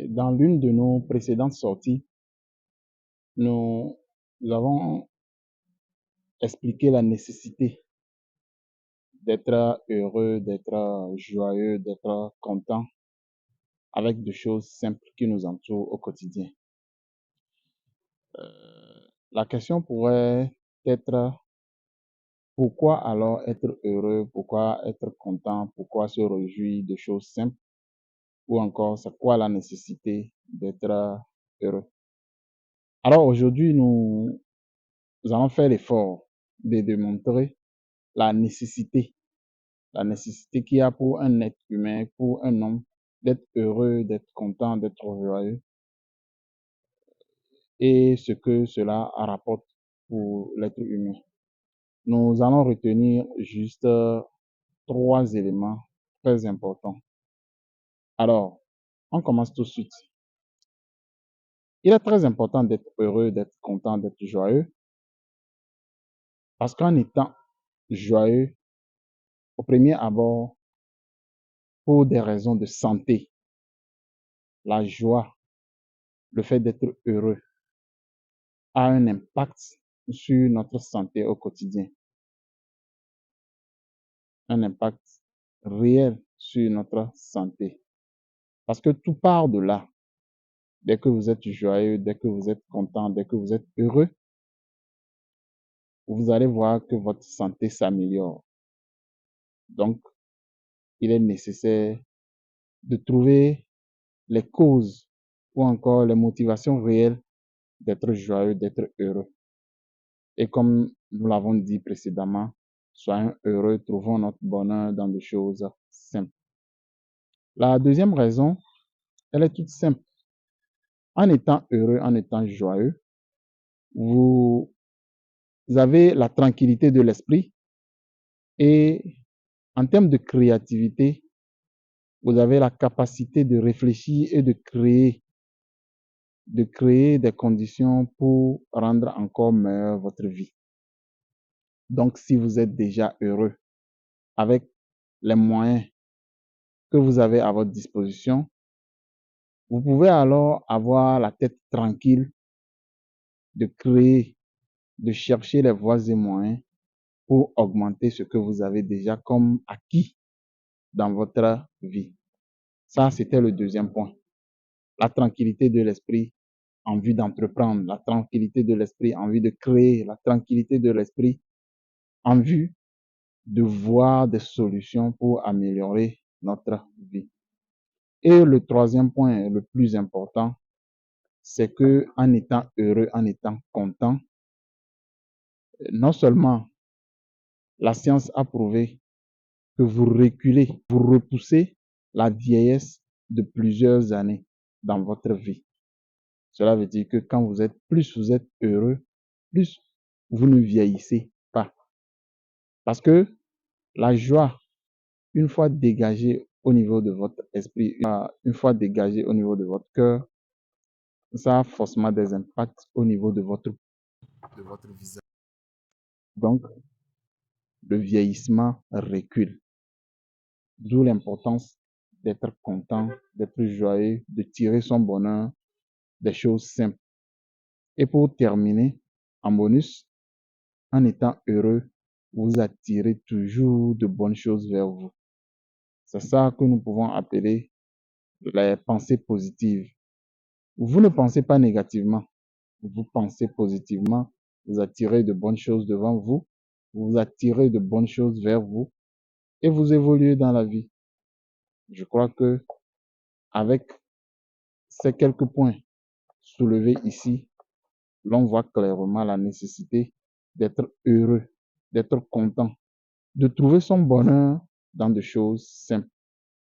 Dans l'une de nos précédentes sorties, nous avons expliqué la nécessité d'être heureux, d'être joyeux, d'être content avec des choses simples qui nous entourent au quotidien. La question pourrait être pourquoi alors être heureux, pourquoi être content, pourquoi se réjouir de choses simples ou encore c'est quoi la nécessité d'être heureux. Alors aujourd'hui, nous allons faire l'effort de démontrer la nécessité qu'il y a pour un être humain, pour un homme, d'être heureux, d'être content, d'être joyeux, et ce que cela rapporte pour l'être humain. Nous allons retenir juste trois éléments très importants. Alors, on commence tout de suite. Il est très important d'être heureux, d'être content, d'être joyeux, parce qu'en étant joyeux, au premier abord, pour des raisons de santé, la joie, le fait d'être heureux, a un impact sur notre santé au quotidien, un impact réel sur notre santé. Parce que tout part de là. Dès que vous êtes joyeux, dès que vous êtes content, dès que vous êtes heureux, vous allez voir que votre santé s'améliore. Donc, il est nécessaire de trouver les causes ou encore les motivations réelles d'être joyeux, d'être heureux. Et comme nous l'avons dit précédemment, soyons heureux, trouvons notre bonheur dans des choses simples. La deuxième raison, elle est toute simple. En étant heureux, en étant joyeux, vous avez la tranquillité de l'esprit et en termes de créativité, vous avez la capacité de réfléchir et de créer des conditions pour rendre encore meilleure votre vie. Donc, si vous êtes déjà heureux avec les moyens que vous avez à votre disposition, vous pouvez alors avoir la tête tranquille de créer, de chercher les voies et moyens pour augmenter ce que vous avez déjà comme acquis dans votre vie. Ça, c'était le deuxième point. La tranquillité de l'esprit en vue d'entreprendre, la tranquillité de l'esprit en vue de créer, la tranquillité de l'esprit en vue de voir des solutions pour améliorer notre vie. Et le troisième point, le plus important, c'est que en étant heureux, en étant content, non seulement la science a prouvé que vous reculez, vous repoussez la vieillesse de plusieurs années dans votre vie. Cela veut dire que quand plus vous êtes heureux, plus vous ne vieillissez pas. Parce que la joie, une fois dégagée au niveau de votre esprit, une fois dégagée au niveau de votre cœur, ça a forcément des impacts au niveau de votre visage. Donc, le vieillissement recule. D'où l'importance d'être content, d'être joyeux, de tirer son bonheur des choses simples. Et pour terminer, en bonus, en étant heureux, vous attirez toujours de bonnes choses vers vous. C'est ça que nous pouvons appeler les pensées positives. Vous ne pensez pas négativement, vous pensez positivement, vous attirez de bonnes choses devant vous, vous attirez de bonnes choses vers vous et vous évoluez dans la vie. Je crois que avec ces quelques points soulevés ici, l'on voit clairement la nécessité d'être heureux, d'être content, de trouver son bonheur dans des choses simples.